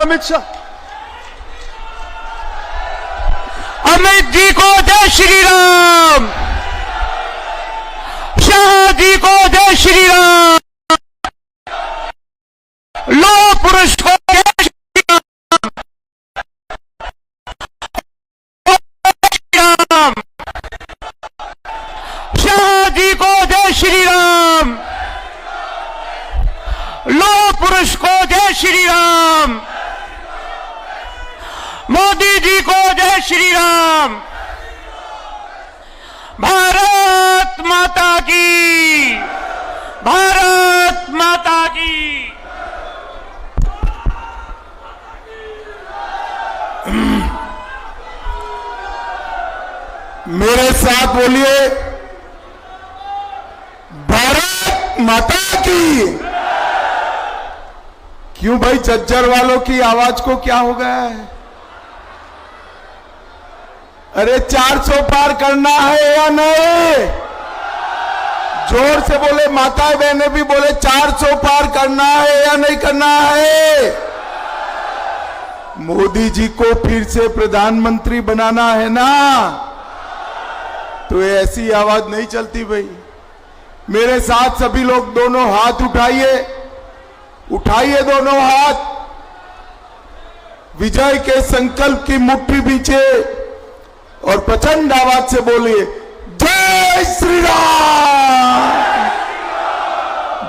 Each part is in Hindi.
अमित शाह। अमित जी को जय श्री राम, शाह जी को जय श्री राम, लोह पुरुष को जय श्री राम, शाह जी को जय श्री राम, लोह पुरुष को जय श्री राम, मोदी जी को जय श्री राम। भारत माता की, भारत माता की। मेरे साथ बोलिए, भारत माता की। क्यों भाई, झज्जर वालों की आवाज को क्या हो गया है? अरे 400 पार करना है या नहीं? जोर से बोले, माताएं बहनें भी बोले, 400 पार करना है या नहीं करना है? मोदी जी को फिर से प्रधानमंत्री बनाना है ना, तो ऐसी आवाज नहीं चलती भाई। मेरे साथ सभी लोग दोनों हाथ उठाइए, उठाइए दोनों हाथ, विजय के संकल्प की मुट्ठी पीछे और प्रचंड आवाज से बोलिए, जय श्री राम,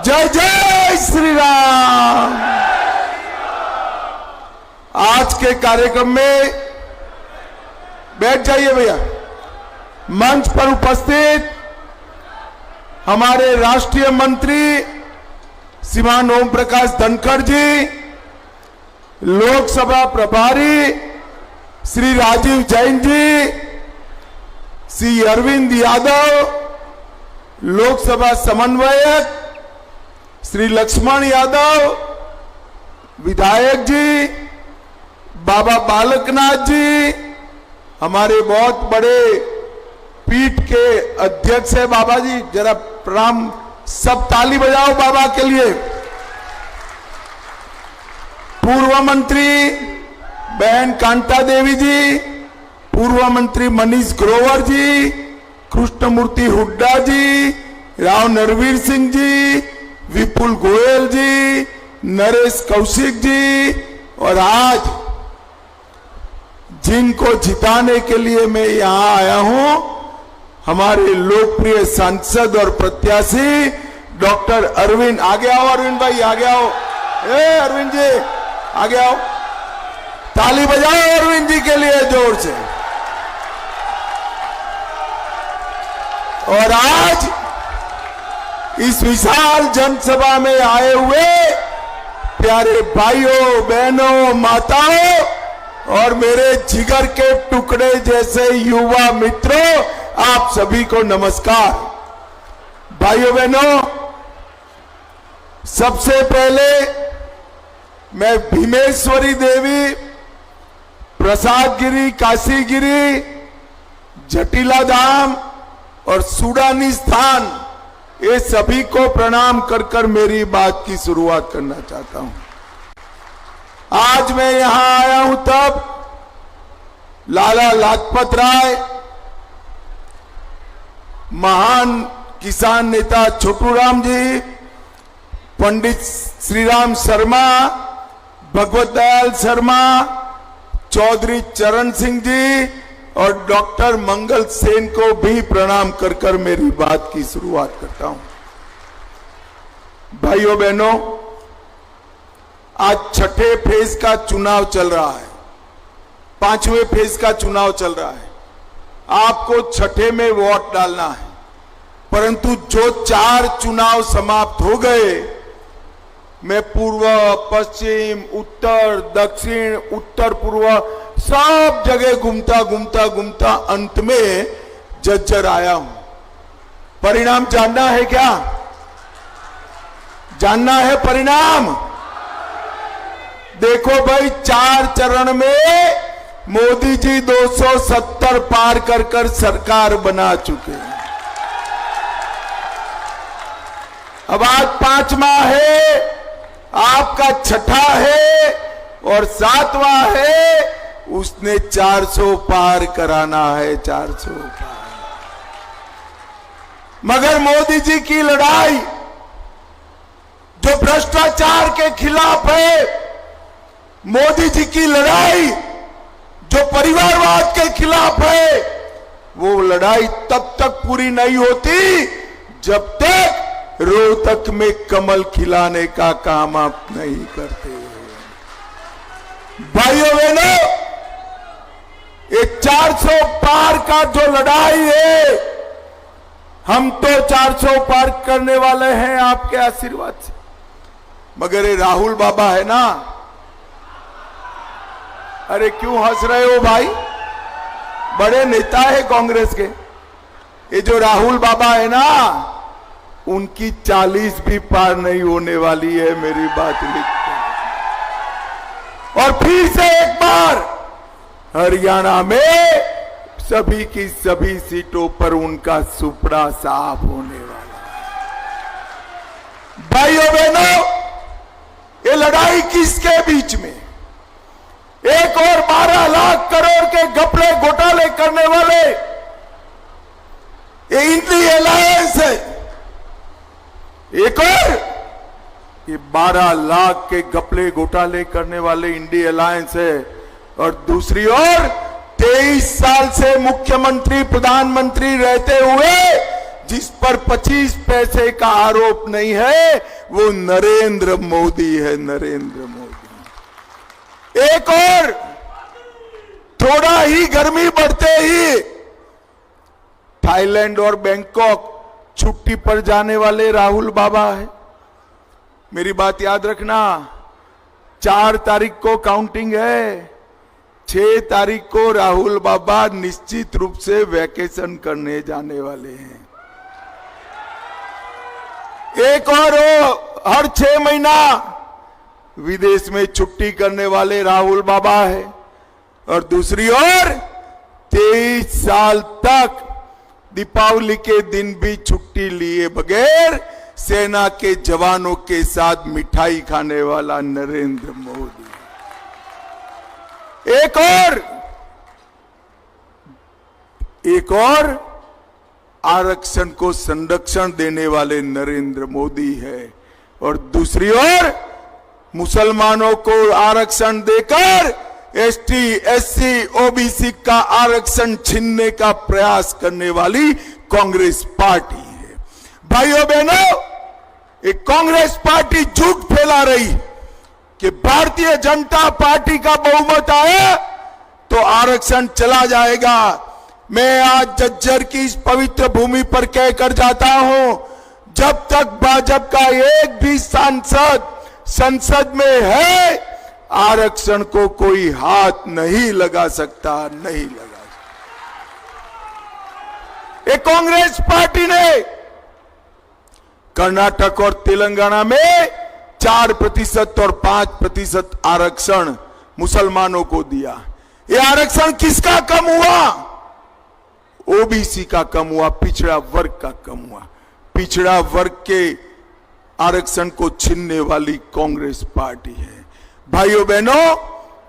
जय जय श्री राम। आज के कार्यक्रम में बैठ जाइए भैया। मंच पर उपस्थित हमारे राष्ट्रीय मंत्री श्रीमान ओम प्रकाश धनखड़ जी, लोकसभा प्रभारी श्री राजीव जैन जी, श्री अरविंद यादव, लोकसभा समन्वयक श्री लक्ष्मण यादव, विधायक जी बाबा बालकनाथ जी, हमारे बहुत बड़े पीठ के अध्यक्ष है बाबा जी, जरा प्रणाम, सब ताली बजाओ बाबा के लिए। पूर्व मंत्री बहन कांता देवी जी, पूर्व मंत्री मनीष ग्रोवर जी, कृष्णमूर्ति हुड्डा जी, राव नरवीर सिंह जी, विपुल गोयल जी, नरेश कौशिक जी, और आज जिनको जिताने के लिए मैं यहां आया हूं, हमारे लोकप्रिय सांसद और प्रत्याशी डॉक्टर अरविंद। आगे आओ अरविंद भाई, आगे आओ। अरविंद जी आगे आओ, ताली बजाओ अरविंद जी के लिए जोर से। और आज इस विशाल जनसभा में आए हुए प्यारे भाइयों बहनों माताओं और मेरे जिगर के टुकड़े जैसे युवा मित्रों, आप सभी को नमस्कार। भाइयों बहनों, सबसे पहले मैं भीमेश्वरी देवी, प्रसादगिरी, काशीगिरी, जटिला धाम और सूडानी स्थान, ये सभी को प्रणाम कर कर मेरी बात की शुरुआत करना चाहता हूं। आज मैं यहां आया हूं तब लाला लाजपत राय, महान किसान नेता छोटूराम जी, पंडित श्रीराम शर्मा, भगवत दयाल शर्मा, चौधरी चरण सिंह जी और डॉक्टर मंगल सेन को भी प्रणाम कर कर मेरी बात की शुरुआत करता हूं। भाइयों बहनों, आज छठे फेज का चुनाव चल रहा है, पांचवें फेज का चुनाव चल रहा है। आपको छठे में वोट डालना है, परंतु जो 4 चुनाव समाप्त हो गए, मैं पूर्व, पश्चिम, उत्तर, दक्षिण, उत्तर पूर्व सब जगह घूमता घूमता घूमता अंत में झज्जर आया हूं। परिणाम जानना है क्या? जानना है परिणाम? देखो भाई, 4 चरण में मोदी जी 270 पार कर कर सरकार बना चुके हैं। अब आज 5वां है, आपका छठा है और सातवां है उसने 400 पार कराना है, 400 पार। मगर मोदी जी की लड़ाई जो भ्रष्टाचार के खिलाफ है, मोदी जी की लड़ाई जो परिवारवाद के खिलाफ है, वो लड़ाई तब तक पूरी नहीं होती जब तक रोहतक में कमल खिलाने का काम आप नहीं करते। भाइयों बहनों, ये 400 पार का जो लड़ाई है, हम तो 400 पार करने वाले हैं आपके आशीर्वाद से। मगर ये राहुल बाबा है ना, अरे क्यों हंस रहे हो भाई? बड़े नेता है कांग्रेस के। ये जो राहुल बाबा है ना, उनकी 40 भी पार नहीं होने वाली है, मेरी बात लिख। और फिर से एक बार हरियाणा में सभी की सभी सीटों पर उनका सुपड़ा साफ होने वाला है। भाइयों बहनों, ये लड़ाई किसके बीच में? एक और 12 लाख करोड़ के घपले घोटाले करने वाले ये इंडी अलायंस है। एक और ये 12 लाख के घपले घोटाले करने वाले इंडी अलायंस है, और दूसरी ओर 23 साल से मुख्यमंत्री प्रधानमंत्री रहते हुए जिस पर 25 पैसे का आरोप नहीं है, वो नरेंद्र मोदी है, नरेंद्र मोदी। एक और थोड़ा ही गर्मी बढ़ते ही थाईलैंड और बैंकॉक छुट्टी पर जाने वाले राहुल बाबा है। मेरी बात याद रखना, 4 तारीख को काउंटिंग है, 6 तारीख को राहुल बाबा निश्चित रूप से वैकेशन करने जाने वाले हैं। एक और हर 6 महीना विदेश में छुट्टी करने वाले राहुल बाबा है, और दूसरी ओर 23 साल तक दीपावली के दिन भी छुट्टी लिए बगैर सेना के जवानों के साथ मिठाई खाने वाला नरेंद्र मोदी। एक और आरक्षण को संरक्षण देने वाले नरेंद्र मोदी है, और दूसरी ओर मुसलमानों को आरक्षण देकर एसटी, एससी, ओबीसी का आरक्षण छीनने का प्रयास करने वाली कांग्रेस पार्टी है। भाइयों बहनों, एक कांग्रेस पार्टी झूठ फैला रही कि भारतीय जनता पार्टी का बहुमत आया तो आरक्षण चला जाएगा। मैं आज झज्जर की इस पवित्र भूमि पर कहकर जाता हूं, जब तक भाजपा का एक भी सांसद संसद में है, आरक्षण को कोई हाथ नहीं लगा सकता, नहीं लगा सकता। एक कांग्रेस पार्टी ने कर्नाटक और तेलंगाना में 4% और 5% आरक्षण मुसलमानों को दिया। ये आरक्षण किसका कम हुआ? ओबीसी का कम हुआ, पिछड़ा वर्ग का कम हुआ। पिछड़ा वर्ग के आरक्षण को छीनने वाली कांग्रेस पार्टी है। भाइयों बहनों,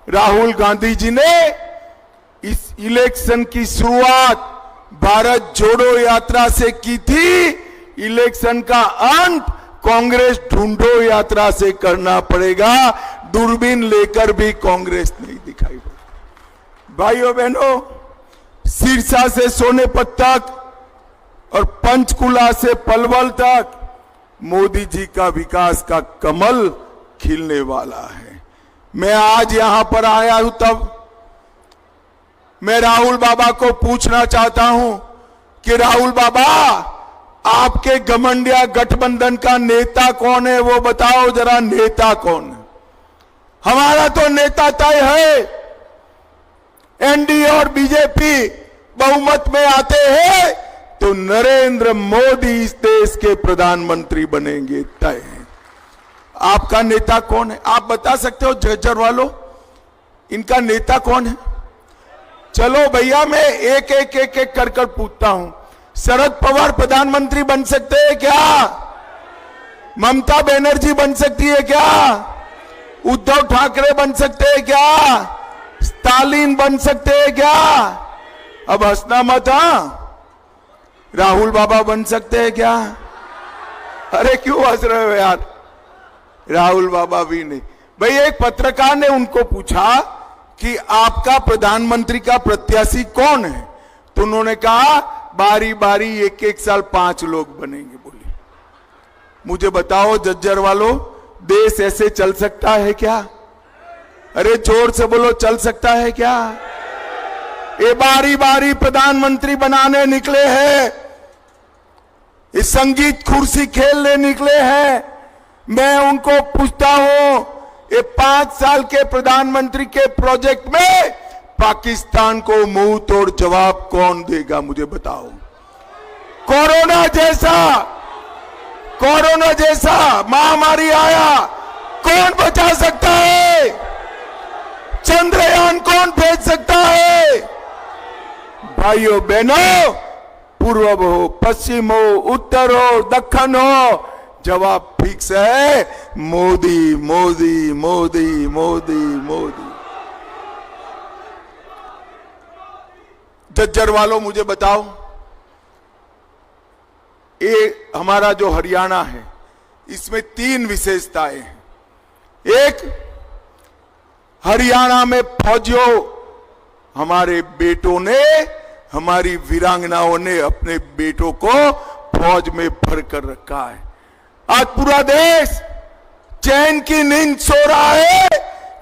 राहुल गांधी जी ने इस इलेक्शन की शुरुआत भारत जोड़ो यात्रा से की थी। इलेक्शन का अंत कांग्रेस ढूंढो यात्रा से करना पड़ेगा। दूरबीन लेकर भी कांग्रेस नहीं दिखाई पड़ी। भाइयों बहनों, सिरसा से सोनेपत तक और पंचकुला से पलवल तक मोदी जी का विकास का कमल खिलने वाला है। मैं आज यहां पर आया हूं, तब मैं राहुल बाबा को पूछना चाहता हूं कि राहुल बाबा, आपके घमंडिया गठबंधन का नेता कौन है? वो बताओ जरा, नेता कौन है? हमारा तो नेता तय है। एनडीए और बीजेपी बहुमत में आते हैं तो नरेंद्र मोदी इस देश के प्रधानमंत्री बनेंगे, तय है। आपका नेता कौन है? आप बता सकते हो झज्जर वालों, इनका नेता कौन है? चलो भैया, मैं एक एक कर पूछता हूं। शरद पवार प्रधानमंत्री बन सकते हैं क्या? ममता बनर्जी बन सकती है क्या? उद्धव ठाकरे बन सकते हैं क्या? स्टालिन बन सकते हैं क्या? अब हंसना मत। राहुल बाबा बन सकते हैं क्या? अरे क्यों हंस रहे हो यार? राहुल बाबा भी नहीं। भाई एक पत्रकार ने उनको पूछा कि आपका प्रधानमंत्री का प्रत्याशी कौन है, तो उन्होंने कहा बारी बारी एक एक साल 5 लोग बनेंगे। बोले मुझे बताओ झज्जर वालों, देश ऐसे चल सकता है क्या? अरे जोर से बोलो, चल सकता है क्या? ये बारी बारी प्रधानमंत्री बनाने निकले हैं, इस संगीत कुर्सी खेलने निकले हैं। मैं उनको पूछता हूं, ये 5 साल के प्रधानमंत्री के प्रोजेक्ट में पाकिस्तान को मुंह तोड़ जवाब कौन देगा? मुझे बताओ। कोरोना जैसा महामारी आया, कौन बचा सकता है? चंद्रयान कौन भेज सकता है? भाइयों बहनों, पूर्व हो, पश्चिम हो, उत्तर हो, दक्षिण हो, जवाब फिक्स है, मोदी मोदी मोदी मोदी मोदी। झज्जर वालों मुझे बताओ, ये हमारा जो हरियाणा है इसमें 3 विशेषताएं हैं। एक, हरियाणा में फौजियों, हमारे बेटों ने, हमारी वीरांगनाओं ने अपने बेटों को फौज में भर कर रखा है। आज पूरा देश चैन की नींद सो रहा है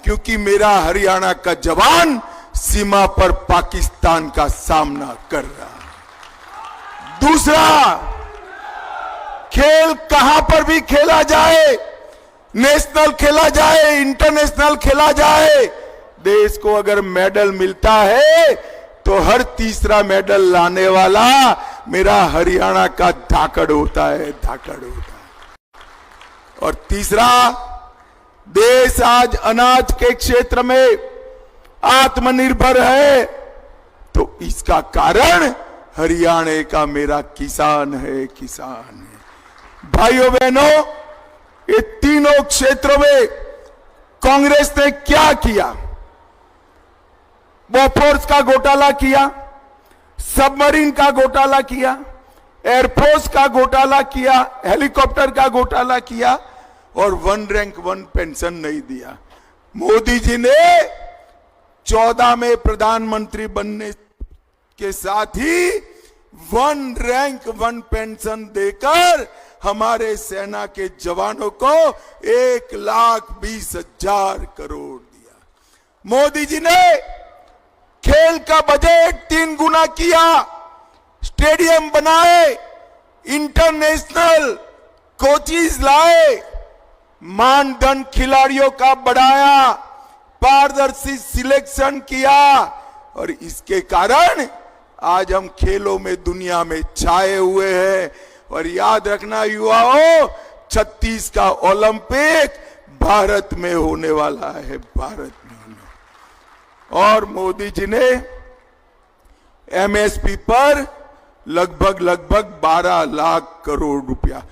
क्योंकि मेरा हरियाणा का जवान सीमा पर पाकिस्तान का सामना कर रहा है। दूसरा, खेल कहां पर भी खेला जाए, नेशनल खेला जाए, इंटरनेशनल खेला जाए, देश को अगर मेडल मिलता है तो हर तीसरा मेडल लाने वाला मेरा हरियाणा का धाकड़ होता है, धाकड़ होता है। और तीसरा, देश आज अनाज के क्षेत्र में आत्मनिर्भर है, तो इसका कारण हरियाणा का मेरा किसान है, किसान है। भाइयों बहनों, ये तीनों क्षेत्रों में कांग्रेस ने क्या किया? बोफोर्स का घोटाला किया, सबमरीन का घोटाला किया, एयरफोर्स का घोटाला किया, हेलीकॉप्टर का घोटाला किया और 1 रैंक 1 पेंशन नहीं दिया। मोदी जी ने 14 में प्रधानमंत्री बनने के साथ ही 1 रैंक 1 पेंशन देकर हमारे सेना के जवानों को 1,20,000 करोड़ दिया। मोदी जी ने खेल का बजट 3 गुना किया, स्टेडियम बनाए, इंटरनेशनल कोचिज लाए, मानदंड खिलाड़ियों का बढ़ाया, पारदर्शी सिलेक्शन किया और इसके कारण आज हम खेलों में दुनिया में छाए हुए हैं। और याद रखना युवाओं, 36 का ओलंपिक भारत में होने वाला है, भारत में होने। और मोदी जी ने एमएसपी पर लगभग 12 लाख करोड़ रुपया,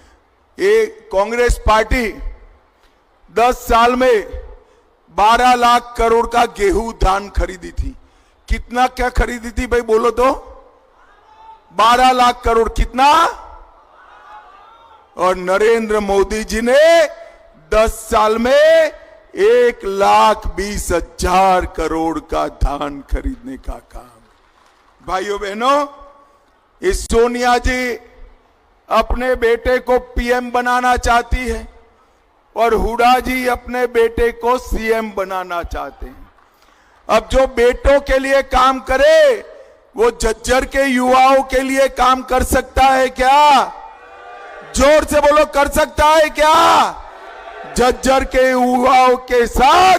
ये कांग्रेस पार्टी 10 साल में 12 लाख करोड़ का गेहूं धान खरीदी थी। कितना क्या खरीदी थी भाई बोलो तो? 12 लाख करोड़। कितना? और नरेंद्र मोदी जी ने 10 साल में 1,20,000 करोड़ का धान खरीदने का काम। भाइयों बहनों, इस सोनिया जी अपने बेटे को पीएम बनाना चाहती है और हुड्डा जी अपने बेटे को सीएम बनाना चाहते हैं। अब जो बेटों के लिए काम करे वो झज्जर के युवाओं के लिए काम कर सकता है क्या? जोर से बोलो, कर सकता है क्या? झज्जर के युवाओं के साथ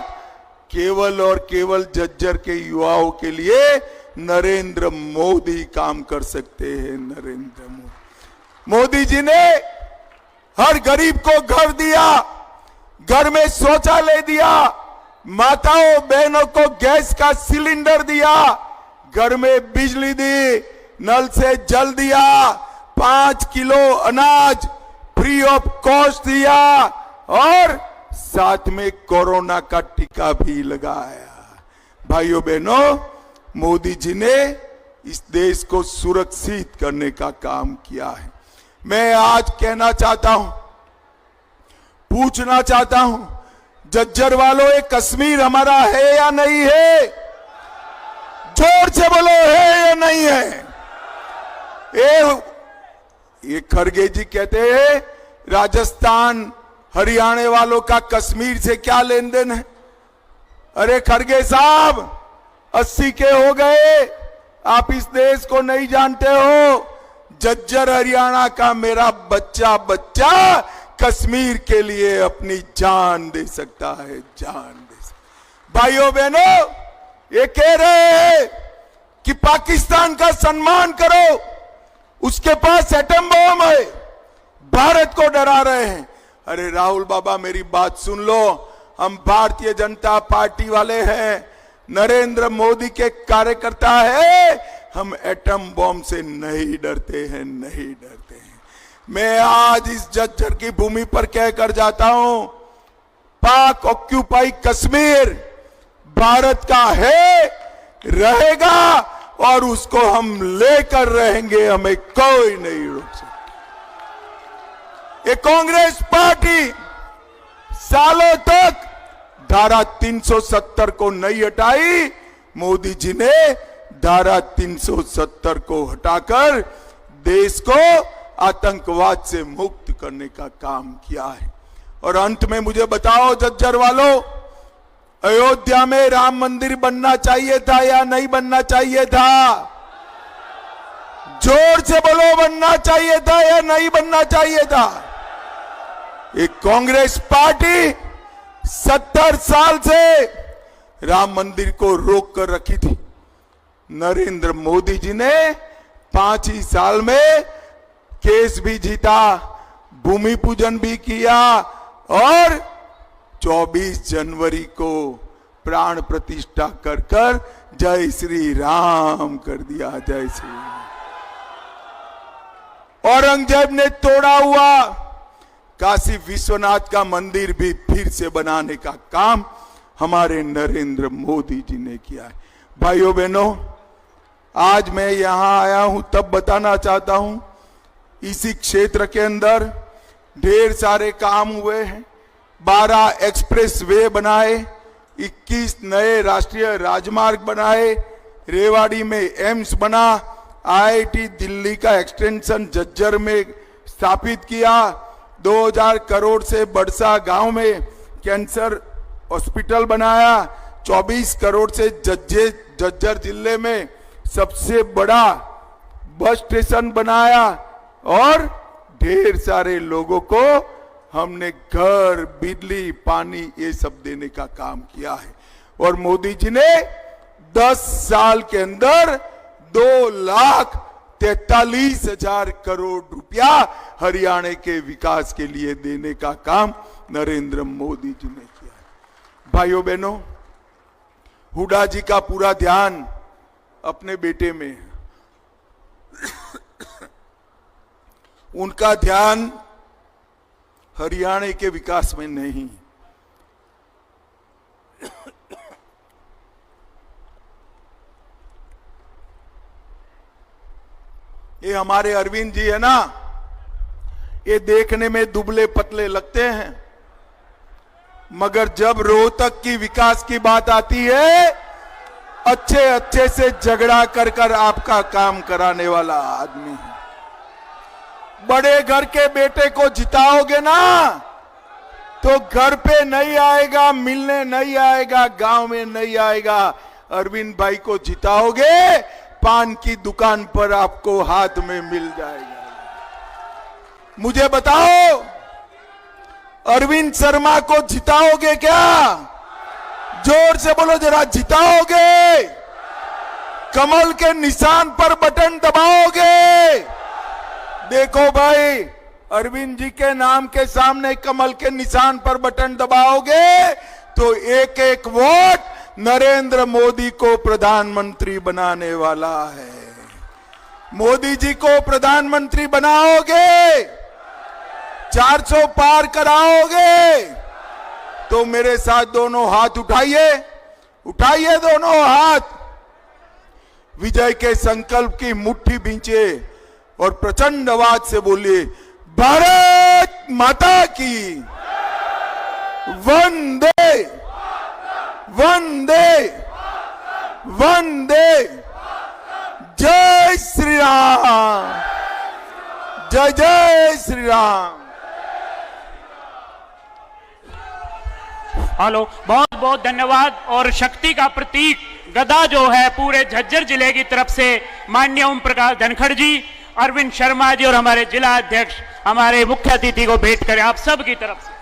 केवल और केवल झज्जर के युवाओं के लिए नरेंद्र मोदी काम कर सकते हैं। नरेंद्र मोदी जी ने हर गरीब को घर दिया, घर में शौचालय दिया, माताओं बहनों को गैस का सिलेंडर दिया, घर में बिजली दी, नल से जल दिया, 5 किलो अनाज फ्री ऑफ कॉस्ट दिया और साथ में कोरोना का टीका भी लगाया। भाइयों बहनों, मोदी जी ने इस देश को सुरक्षित करने का काम किया है। मैं आज कहना चाहता हूं, पूछना चाहता हूं, झज्जर वालों, ये कश्मीर हमारा है या नहीं है? जोर से बोलो, है या नहीं है? ये खड़गे जी कहते हैं राजस्थान हरियाणा वालों का कश्मीर से क्या लेन देन है? अरे खड़गे साहब, 80 के हो गए, आप इस देश को नहीं जानते हो। झज्जर हरियाणा का मेरा बच्चा कश्मीर के लिए अपनी जान दे सकता है, जान दे सकता। भाइयों बहनों, ये कह रहे हैं कि पाकिस्तान का सम्मान करो, उसके पास एटम बम है, भारत को डरा रहे हैं। अरे राहुल बाबा, मेरी बात सुन लो, हम भारतीय जनता पार्टी वाले हैं, नरेंद्र मोदी के कार्यकर्ता है, हम एटम बम से नहीं डरते हैं, नहीं डरते हैं। मैं आज इस झज्जर की भूमि पर कहकर जाता हूं, पाक ऑक्यूपाई कश्मीर भारत का है, रहेगा और उसको हम लेकर रहेंगे, हमें कोई नहीं रोक सकता। ये कांग्रेस पार्टी सालों तक धारा 370 को नहीं हटाई, मोदी जी ने धारा 370 को हटाकर देश को आतंकवाद से मुक्त करने का काम किया है। और अंत में मुझे बताओ झज्जर वालों, अयोध्या में राम मंदिर बनना चाहिए था या नहीं बनना चाहिए था? जोर से बोलो, बनना चाहिए था या नहीं बनना चाहिए था? एक कांग्रेस पार्टी 70 साल से राम मंदिर को रोक कर रखी थी। नरेंद्र मोदी जी ने 5 ही साल में केस भी जीता, भूमि पूजन भी किया और 24 जनवरी को प्राण प्रतिष्ठा कर कर जय श्री राम कर दिया, जय श्री राम। औरंगजेब ने तोड़ा हुआ काशी विश्वनाथ का मंदिर भी फिर से बनाने का काम हमारे नरेंद्र मोदी जी ने किया है। भाइयों बहनों, आज मैं यहां आया हूं तब बताना चाहता हूं, इसी क्षेत्र के अंदर ढेर सारे काम हुए हैं। 12 एक्सप्रेस वे बनाए, 21 नए राष्ट्रीय राजमार्ग बनाए, रेवाड़ी में एम्स बना, IIT दिल्ली का एक्सटेंशन झज्जर में स्थापित किया, 2000 करोड़ से बड़सा गांव में कैंसर हॉस्पिटल बनाया, 24 करोड़ से झज्जर जिले में सबसे बड़ा बस स्टेशन बनाया और ढेर सारे लोगों को हमने घर, बिजली, पानी ये सब देने का काम किया है। और मोदी जी ने 10 साल के अंदर 2,43,000 करोड़ रुपया हरियाणा के विकास के लिए देने का काम नरेंद्र मोदी जी ने किया है। भाइयों बहनों, हुड्डा जी का पूरा ध्यान अपने बेटे में है, उनका ध्यान हरियाणा के विकास में नहीं। ये हमारे अरविंद जी है ना, ये देखने में दुबले पतले लगते हैं, मगर जब रोहतक की विकास की बात आती है, अच्छे से झगड़ा कर कर आपका काम कराने वाला आदमी है। बड़े घर के बेटे को जिताओगे ना तो घर पे नहीं आएगा, मिलने नहीं आएगा, गांव में नहीं आएगा। अरविंद भाई को जिताओगे, पान की दुकान पर आपको हाथ में मिल जाएगा। मुझे बताओ, अरविंद शर्मा को जिताओगे क्या? जोर से बोलो जरा, जिताओगे? कमल के निशान पर बटन दबाओगे? देखो भाई, अरविंद जी के नाम के सामने कमल के निशान पर बटन दबाओगे तो एक एक वोट नरेंद्र मोदी को प्रधानमंत्री बनाने वाला है। मोदी जी को प्रधानमंत्री बनाओगे, 400 पार कराओगे, तो मेरे साथ दोनों हाथ उठाइए, उठाइए दोनों हाथ, विजय के संकल्प की मुट्ठी भींचे और प्रचंड आवाज से बोलिए, भारत माता की वंदे वंदे वंदे, जय श्री राम, जय जय श्री राम। हेलो, बहुत बहुत धन्यवाद। और शक्ति का प्रतीक गदा जो है पूरे झज्जर जिले की तरफ से माननीय ओम प्रकाश धनखड़ जी, अरविंद शर्मा जी और हमारे जिला अध्यक्ष हमारे मुख्य अतिथि को भेंट करें आप सब की तरफ से।